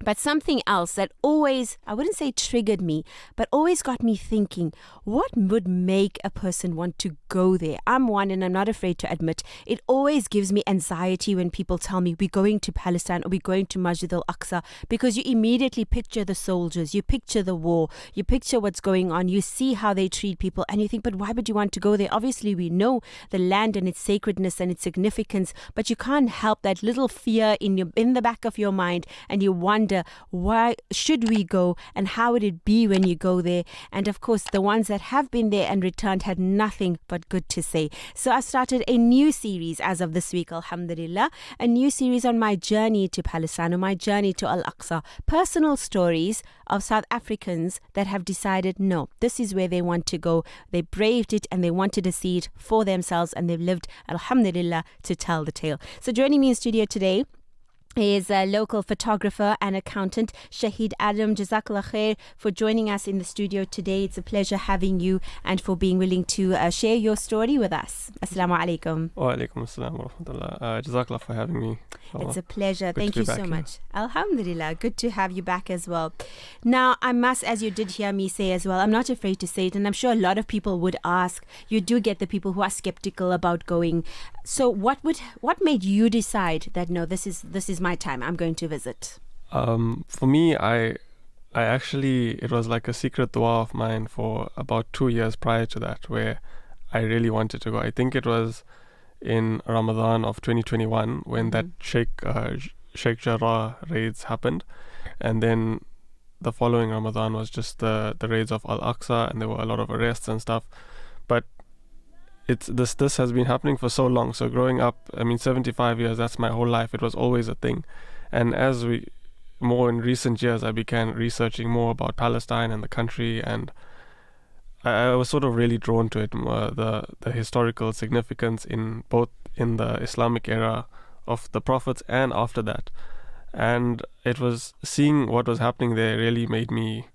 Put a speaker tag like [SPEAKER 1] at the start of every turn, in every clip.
[SPEAKER 1] But something else that always, I wouldn't say triggered me, but always got me thinking, what would make a person want to go there? I'm one, and I'm not afraid to admit, it always gives me anxiety when people tell me we're going to Palestine or we're going to Masjid al-Aqsa, because you immediately picture the soldiers, you picture the war, you picture what's going on, you see how they treat people, and you think, but why would you want to go there? Obviously, we know the land and its sacredness and its significance, but you can't help that little fear in the back of your mind, and you wonder, why should we go and how would it be when you go there? And of course, the ones that have been there and returned had nothing but good to say. So I started a new series as of this week, alhamdulillah, a new series on my journey to Palestine, or my journey to Al-Aqsa. Personal stories of South Africans that have decided, no, this is where they want to go. They braved it and they wanted to see it for themselves, and they've lived, alhamdulillah, to tell the tale. So joining me in studio today is a local photographer and accountant, Shahid Adam. Jazakallah khair for joining us in the studio today. It's a pleasure having you and for being willing to share your story with us. Assalamu alaikum.
[SPEAKER 2] Wa alaikum assalam wa rahmatullah. Jazakallah for having me.
[SPEAKER 1] It's a pleasure.
[SPEAKER 2] Good
[SPEAKER 1] Thank you so much. Alhamdulillah. Good to have you back as well. Now, I must, as you did hear me say as well, I'm not afraid to say it, and I'm sure a lot of people would ask. You do get the people who are skeptical about going. So what made you decide that, no, this is my time, I'm going to visit?
[SPEAKER 2] For me, I actually, it was like a secret dua of mine for about 2 years prior to that, where I really wanted to go. I think it was in Ramadan of 2021 when that Sheikh Jarrah raids happened, and then the following Ramadan was just the raids of Al-Aqsa, and there were a lot of arrests and stuff. But this has been happening for so long. So growing up, 75 years, that's my whole life. It was always a thing. And as more in recent years, I began researching more about Palestine and the country, and I was sort of really drawn to it, the historical significance in both in the Islamic era of the prophets and after that. And it was seeing what was happening there really made me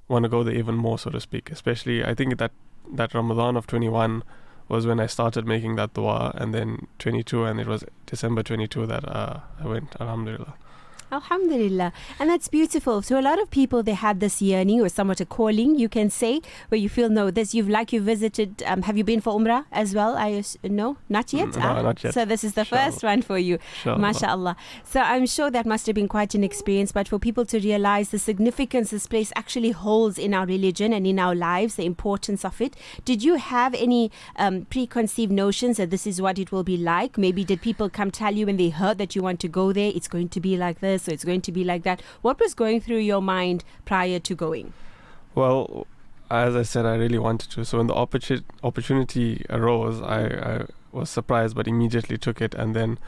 [SPEAKER 2] want to go there even more, so to speak. Especially, I think that Ramadan of 21 was when I started making that dua, and then 22, and it was December 22 that I went, alhamdulillah.
[SPEAKER 1] Alhamdulillah. And that's beautiful. So a lot of people, they had this yearning or somewhat a calling, you can say, where you feel, no, this, you visited, have you been for Umrah as well? No, not yet?
[SPEAKER 2] No, not yet.
[SPEAKER 1] So this is the first one for you. MashaAllah. So I'm sure that must have been quite an experience, but for people to realize the significance this place actually holds in our religion and in our lives, the importance of it. Did you have any preconceived notions that this is what it will be like? Maybe did people come tell you when they heard that you want to go there, it's going to be like this, so it's going to be like that? What was going through your mind prior to going?
[SPEAKER 2] Well, as I said, I really wanted to. So when the opportunity arose, I was surprised, but immediately took it. And then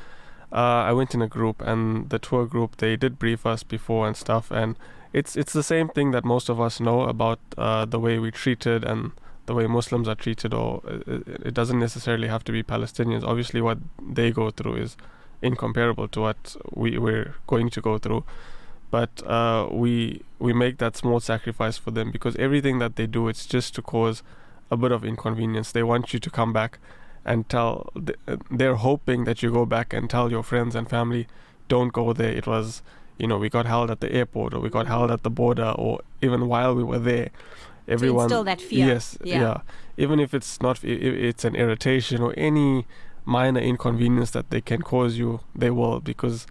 [SPEAKER 2] I went in a group, and the tour group, they did brief us before and stuff. And it's the same thing that most of us know about the way we're treated and the way Muslims are treated. Or it doesn't necessarily have to be Palestinians. Obviously, what they go through is incomparable to what we're going to go through, but we make that small sacrifice for them, because everything that they do, it's just to cause a bit of inconvenience. They want you to come back and they're hoping that you go back and tell your friends and family, don't go there, it was, we got held at the airport, or we got held at the border, or even while we were there. Everyone,
[SPEAKER 1] to instill that fear.
[SPEAKER 2] Yes, yeah. Even if it's not, if it's an irritation or any minor inconvenience that they can cause you, they will, because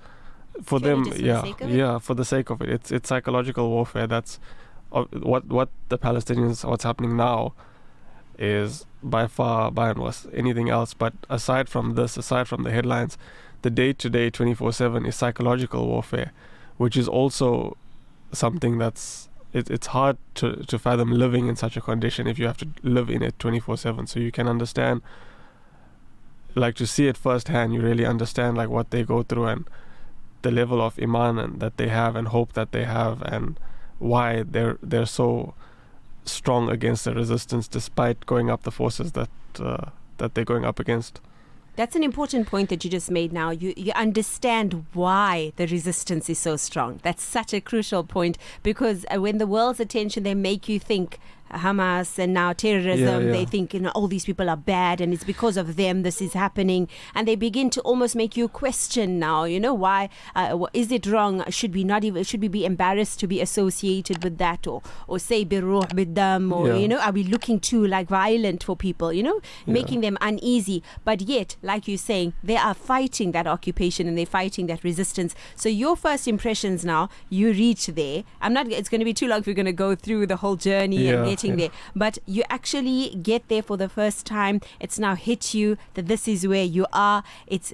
[SPEAKER 2] for them, for the sake of it, it's psychological warfare. That's what the Palestinians, what's happening now, is by far beyond worse anything else. But aside from the headlines, the day-to-day 24/7 is psychological warfare, which is also something that's it's hard to fathom living in such a condition if you have to live in it 24/7. So you can understand, like, to see it firsthand, you really understand like what they go through and the level of iman and that they have and hope that they have, and why they're so strong against the resistance despite going up the forces that they're going up against.
[SPEAKER 1] That's an important point that you just made now. You understand why the resistance is so strong. That's such a crucial point, because when the world's attention, they make you think, Hamas and now terrorism.
[SPEAKER 2] Yeah.
[SPEAKER 1] They think, all these people are bad and it's because of them this is happening. And they begin to almost make you question now, why, is it wrong? Should we be embarrassed to be associated with that or say biruh biddam or, are we looking too like violent for people, making them uneasy. But yet, like you're saying, they are fighting that occupation and they're fighting that resistance. So your first impressions now, you reach there. It's going to be too long if we're going to go through the whole journey and getting there. But you actually get there for the first time. It's now hit you that this is where you are.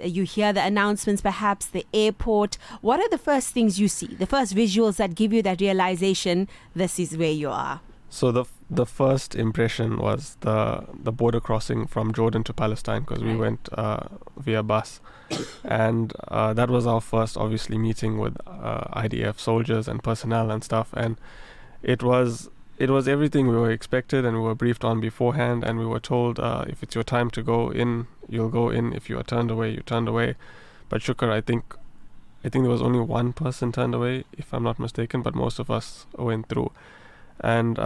[SPEAKER 1] You hear the announcements, perhaps the airport. What are the first things you see? The first visuals that give you that realization, this is where you are.
[SPEAKER 2] So the first impression was the border crossing from Jordan to Palestine, because we went via bus, and that was our first, obviously, meeting with IDF soldiers and personnel and stuff, and it was everything we were expected, and we were briefed on beforehand, and we were told if it's your time to go in, you'll go in. If you are turned away, you turned away. But Shukr, I think there was only one person turned away, if I'm not mistaken, but most of us went through. And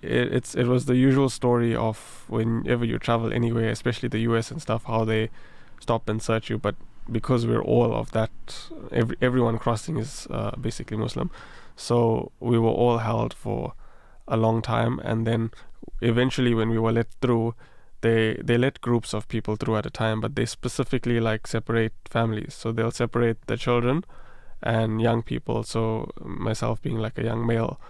[SPEAKER 2] it was the usual story of whenever you travel anywhere, especially the US and stuff, how they stop and search you. But because we're all of that, everyone crossing is basically Muslim, so we were all held for a long time. And then eventually, when we were let through, they let groups of people through at a time, but they specifically separate families. So they'll separate the children and young people. So myself being a young male,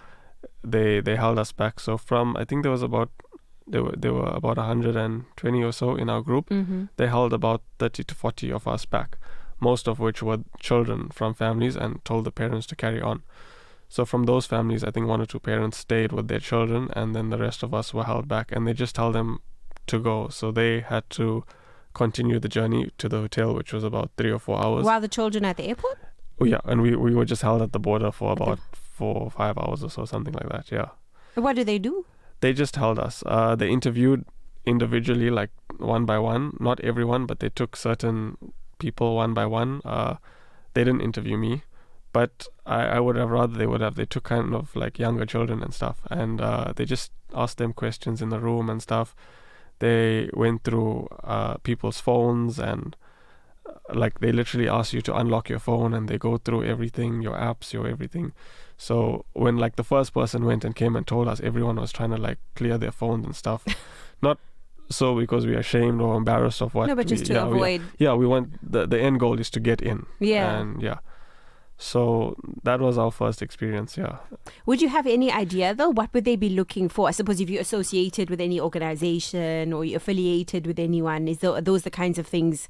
[SPEAKER 2] they held us back. So from, I think there were about 120 or so in our group.
[SPEAKER 1] Mm-hmm.
[SPEAKER 2] They held about 30 to 40 of us back, most of which were children from families, and told the parents to carry on. So from those families, I think 1 or 2 parents stayed with their children, and then the rest of us were held back, and they just told them to go. So they had to continue the journey to the hotel, which was about 3 or 4 hours.
[SPEAKER 1] While the children at the airport?
[SPEAKER 2] Oh, yeah, and we were just held at the border for about 4 or 5 hours or so, something like that. Yeah.
[SPEAKER 1] What do they do?
[SPEAKER 2] They just held us. They interviewed individually, one by one. Not everyone, but they took certain people one by one. They didn't interview me, but I would have rather they would have. They took kind of younger children and stuff, and they just asked them questions in the room and stuff. They went through people's phones, and they literally ask you to unlock your phone, and they go through everything, your apps, your everything. So when the first person went and came and told us, everyone was trying to clear their phones and stuff. Not so because we are ashamed or embarrassed of what.
[SPEAKER 1] No, but just to avoid.
[SPEAKER 2] We want the end goal is to get in.
[SPEAKER 1] Yeah.
[SPEAKER 2] And so that was our first experience. Yeah.
[SPEAKER 1] Would you have any idea though? What would they be looking for? I suppose if you're associated with any organization or you're affiliated with anyone, are those the kinds of things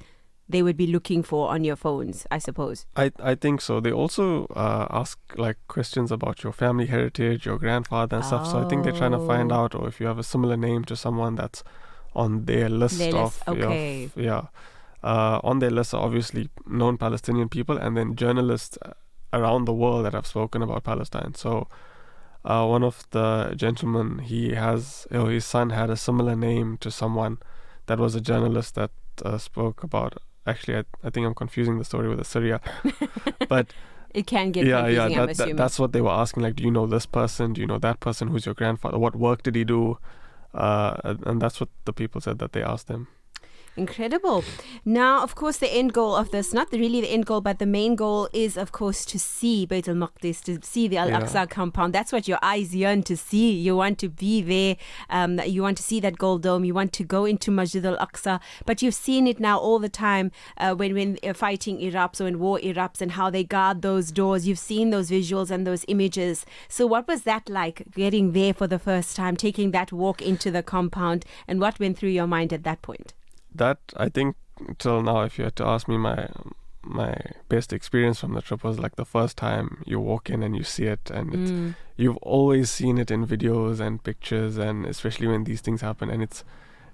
[SPEAKER 1] they would be looking for on your phones, I suppose?
[SPEAKER 2] I think so. They also ask questions about your family heritage, your grandfather and stuff. So I think they're trying to find out, or if you have a similar name to someone that's on their list
[SPEAKER 1] Okay.
[SPEAKER 2] On their list are obviously known Palestinian people, and then journalists around the world that have spoken about Palestine. So one of the gentlemen, his son had a similar name to someone that was a journalist that spoke about. Actually, I think I'm confusing the story with Assyria, but
[SPEAKER 1] it can get confusing. I'm assuming.
[SPEAKER 2] That's what they were asking. Do you know this person? Do you know that person? Who's your grandfather? What work did he do? And that's what the people said that they asked them.
[SPEAKER 1] Incredible. Now, of course, the end goal of this, not really the end goal, but the main goal is, of course, to see Bayt al-Maqdis, to see the Al-Aqsa compound. That's what your eyes yearn to see. You want to be there. You want to see that gold dome. You want to go into Masjid al-Aqsa. But you've seen it now all the time when fighting erupts or when war erupts and how they guard those doors. You've seen those visuals and those images. So what was that like, getting there for the first time, taking that walk into the compound, and what went through your mind at that point?
[SPEAKER 2] That, I think, till now, if you had to ask me, my best experience from the trip was the first time you walk in and you see it, and you've always seen it in videos and pictures, and especially when these things happen, and it's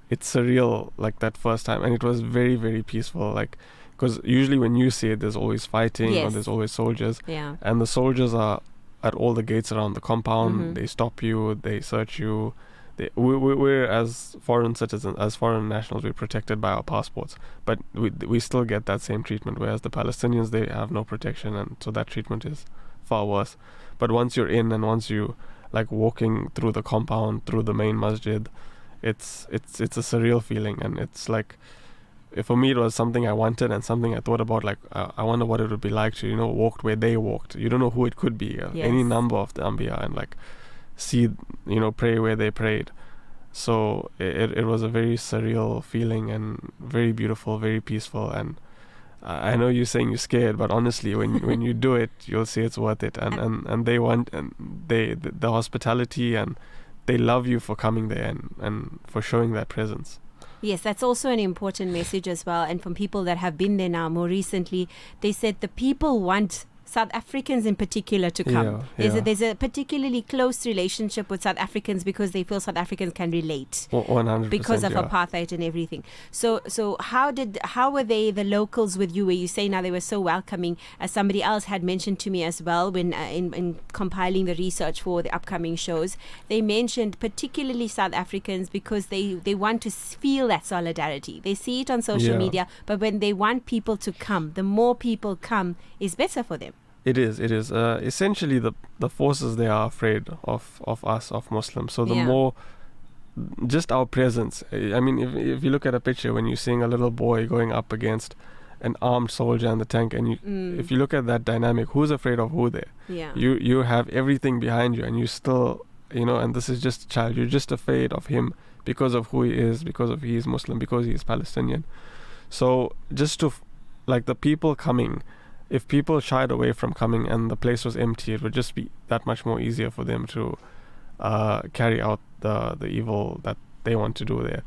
[SPEAKER 2] surreal, that first time. And it was very, very peaceful, because usually when you see it, there's always fighting, or there's always soldiers, and the soldiers are at all the gates around the compound. They stop you, they search you. We're as foreign citizens, as foreign nationals, we're protected by our passports, but we still get that same treatment, whereas the Palestinians, they have no protection, and so that treatment is far worse. But once you're in, and once you like walking through the compound, through the main masjid. It's a surreal feeling, and it's like, for me it was something I wanted and something I thought about, like I wonder what it would be like to, walk where they walked. You don't know who it could be, any number of the Anbiya, and like see, pray where they prayed. So it was a very surreal feeling and very beautiful, very peaceful. And I know you're saying you're scared, but honestly, when you do it, you'll see it's worth it. And they want, and the hospitality, and they love you for coming there and for showing that presence.
[SPEAKER 1] Yes, that's also an important message as well. And from people that have been there now more recently, they said the people want South Africans in particular to come. There's a particularly close relationship with South Africans because they feel South Africans can relate
[SPEAKER 2] 100%,
[SPEAKER 1] because of apartheid and everything. So how were the locals with you? Where you say now they were so welcoming, as somebody else had mentioned to me as well when in compiling the research for the upcoming shows, they mentioned particularly South Africans because they want to feel that solidarity. They see it on social media, but when they want people to come, the more people come is better for them.
[SPEAKER 2] It is. Essentially, the forces, they are afraid of us, of Muslims. So the more, just our presence. I mean, if you look at a picture, when you're seeing a little boy going up against an armed soldier in the tank, and if you look at that dynamic, who's afraid of who there?
[SPEAKER 1] Yeah.
[SPEAKER 2] You have everything behind you, and you still, and this is just a child. You're just afraid of him because of who he is, because of he is Muslim, because he is Palestinian. So just to, like, the people coming. If people shied away from coming and the place was empty, it would just be that much more easier for them to carry out the evil that they want to do there.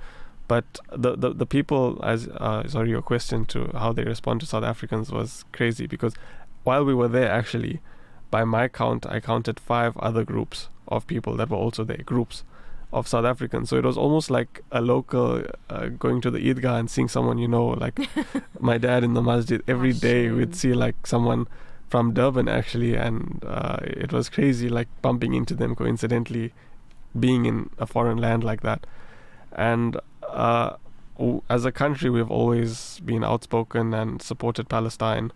[SPEAKER 2] But the people, as your question to how they respond to South Africans was crazy, because while we were there, actually, by my count, I counted 5 other groups of people that were also there, groups of South Africans. So it was almost like a local going to the Eidgah and seeing someone, like my dad in the masjid. Every day we'd see like someone from Durban, actually, and it was crazy, like bumping into them coincidentally, being in a foreign land like that. And as a country, we've always been outspoken and supported Palestine.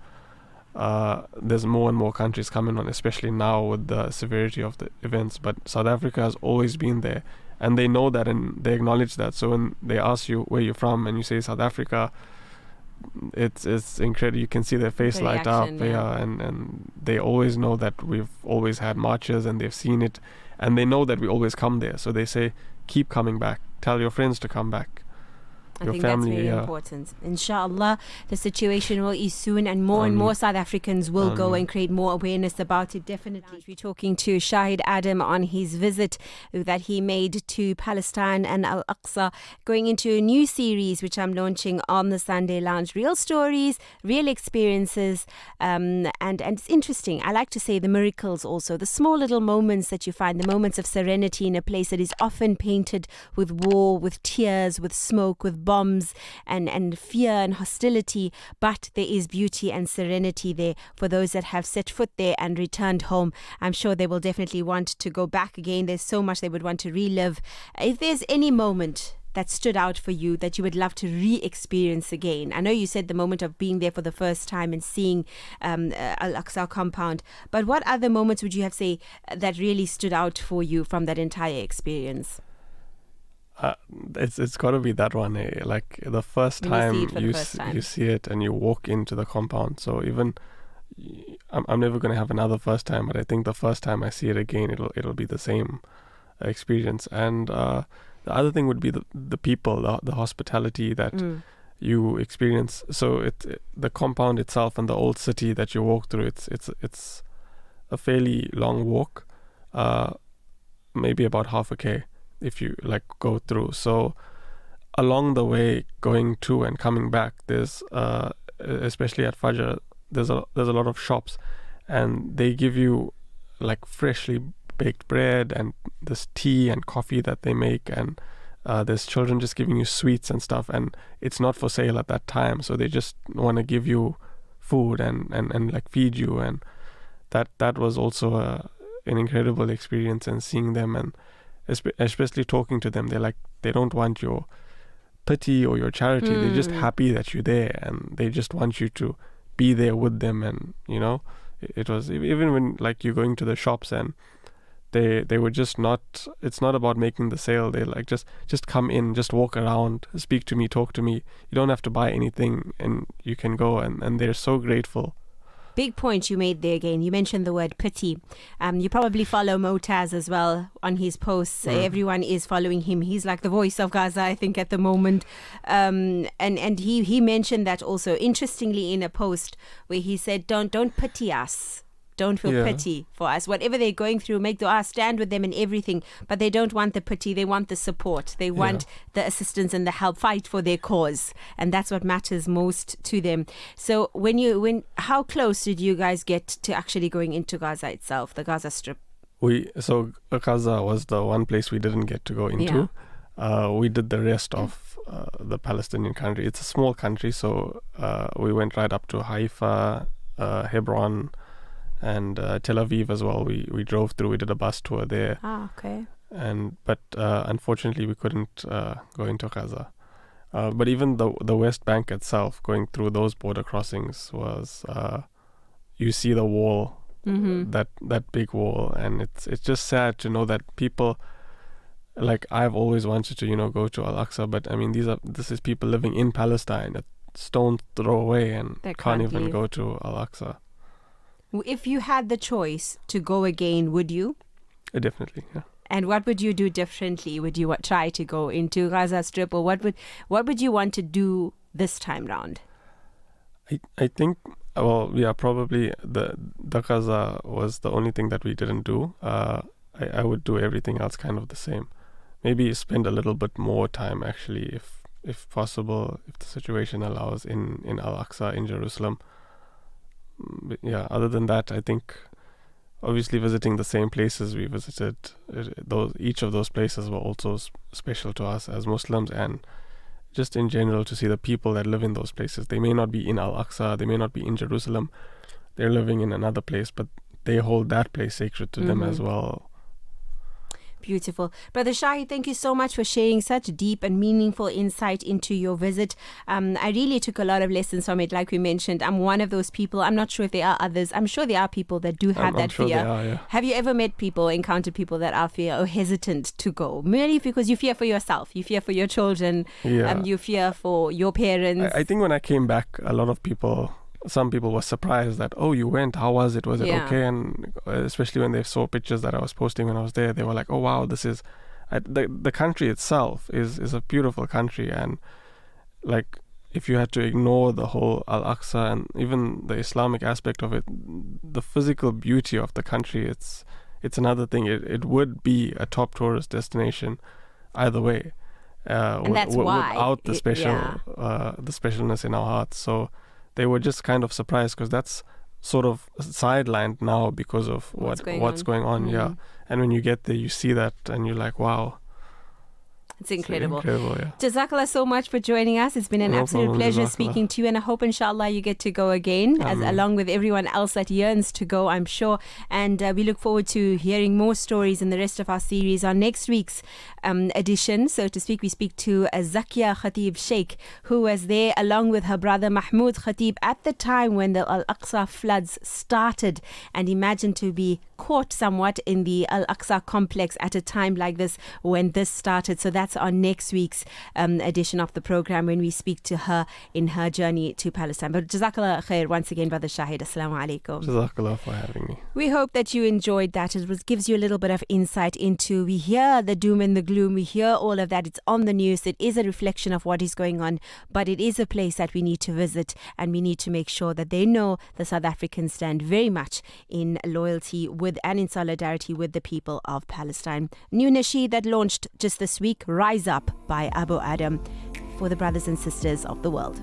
[SPEAKER 2] There's more and more countries coming on, especially now with the severity of the events, but South Africa has always been there, and they know that and they acknowledge that. So when they ask you where you're from and you say South Africa, it's incredible. You can see their face light up, and they always know that we've always had marches, and they've seen it, and they know that we always come there. So they say, keep coming back, tell your friends to come back.
[SPEAKER 1] I think that's very important. Inshallah, the situation will ease soon, and more South Africans will go and create more awareness about it. Definitely. We're talking to Shahid Adam on his visit that he made to Palestine and Al-Aqsa, going into a new series which I'm launching on the Sunday Lounge. Real stories, real experiences, and it's interesting. I like to say the miracles also, the small little moments that you find, the moments of serenity in a place that is often painted with war, with tears, with smoke, with bombs and fear and hostility, but there is beauty and serenity there for those that have set foot there and returned home. I'm sure they will definitely want to go back again. There's so much they would want to relive. If there's any moment that stood out for you that you would love to re-experience again, I know you said the moment of being there for the first time and seeing Al-Aqsa compound, but what other moments would you have say that really stood out for you from that entire experience?
[SPEAKER 2] It's got to be that one, like the first time you see it and you walk into the compound. So even I'm never going to have another first time, but I think the first time I see it again, it'll be the same experience. And the other thing would be the people, the hospitality that you experience. So the compound itself and the old city that you walk through, it's a fairly long walk, maybe about half a K. If you like go through. So along the way, going to and coming back, there's especially at Fajr, there's a lot of shops, and they give you like freshly baked bread and this tea and coffee that they make, and there's children just giving you sweets and stuff, and it's not for sale at that time, so they just want to give you food and like feed you, and that was also an incredible experience. And seeing them and especially talking to them, they don't want your pity or your charity. They're just happy that you're there, and they just want you to be there with them. And it was even when like you're going to the shops and they were just not. It's not about making the sale. They like just come in, just walk around, speak to me, talk to me. You don't have to buy anything, and you can go. And they're so grateful.
[SPEAKER 1] Big point you made there again. You mentioned the word pity. You probably follow Motaz as well on his posts. Everyone is following him. He's like the voice of Gaza, I think, at the moment. And he mentioned that also, interestingly, in a post where he said, don't pity us. Don't feel pity for us. Whatever they're going through, make dua, stand with them in everything. But they don't want the pity. They want the support. They want the assistance and the help. Fight for their cause. And that's what matters most to them. So how close did you guys get to actually going into Gaza itself, the Gaza Strip?
[SPEAKER 2] Gaza was the one place we didn't get to go into. We did the rest of the Palestinian country. It's a small country, so we went right up to Haifa, Hebron, and Tel Aviv as well. We drove through. We did a bus tour there.
[SPEAKER 1] Okay.
[SPEAKER 2] But unfortunately, we couldn't go into Gaza. But even the West Bank itself, going through those border crossings was, you see the wall, that big wall, and it's just sad to know that people, like, I've always wanted to go to Al-Aqsa, but I mean this is people living in Palestine, a stone's throw away, and
[SPEAKER 1] they
[SPEAKER 2] can't even go to Al-Aqsa.
[SPEAKER 1] If you had the choice to go again, would you?
[SPEAKER 2] Definitely, yeah.
[SPEAKER 1] And what would you do differently? Would you try to go into Gaza Strip, or what would you want to do this time round?
[SPEAKER 2] I think, probably the Gaza was the only thing that we didn't do. I would do everything else kind of the same. Maybe spend a little bit more time, actually, if possible, if the situation allows, in Al-Aqsa, in Jerusalem. But yeah, other than that, I think obviously visiting the same places we visited, each of those places were also special to us as Muslims, and just in general to see the people that live in those places. They may not be in Al-Aqsa, they may not be in Jerusalem, they're living in another place, but they hold that place sacred to them as well.
[SPEAKER 1] Beautiful. Brother Shahid, thank you so much for sharing such deep and meaningful insight into your visit. I really took a lot of lessons from it. Like we mentioned, I'm one of those people. I'm not sure if there are others. I'm sure there are people that do have that fear.
[SPEAKER 2] There are, yeah.
[SPEAKER 1] Have you ever encountered people that are fear or hesitant to go? Merely because you fear for yourself, you fear for your children, you fear for your parents.
[SPEAKER 2] I think when I came back, some people were surprised that, oh, you went, how was it? Was it okay? And especially when they saw pictures that I was posting when I was there, they were like, oh, wow, this is... the country itself is a beautiful country. And like, if you had to ignore the whole Al-Aqsa and even the Islamic aspect of it, the physical beauty of the country, it's another thing. It would be a top tourist destination either way.
[SPEAKER 1] And that's why.
[SPEAKER 2] Without the specialness in our hearts. So they were just kind of surprised, because that's sort of sidelined now because of what's going on. Yeah. And when you get there, you see that and you're like, wow.
[SPEAKER 1] It's incredible.
[SPEAKER 2] Yeah.
[SPEAKER 1] Jazakallah so much for joining us. It's been an absolute pleasure speaking to you, and I hope inshallah you get to go again, along with everyone else that yearns to go, I'm sure. And we look forward to hearing more stories in the rest of our series. On next week's edition, so to speak, we speak to Zakia Khatib Sheikh, who was there along with her brother Mahmoud Khatib at the time when the Al-Aqsa floods started. And imagine to be caught somewhat in the Al-Aqsa complex at a time like this when this started. So that's on next week's edition of the program, when we speak to her in her journey to Palestine. But Jazakallah khair once again, Brother Shahid. Assalamu alaikum.
[SPEAKER 2] Jazakallah for having me.
[SPEAKER 1] We hope that you enjoyed that. It gives you a little bit of insight into, we hear the doom and the gloom, we hear all of that. It's on the news. It is a reflection of what is going on, but it is a place that we need to visit, and we need to make sure that they know the South Africans stand very much in loyalty with and in solidarity with the people of Palestine. New nasheed that launched just this week, Rise Up by Abu Adam, for the brothers and sisters of the world.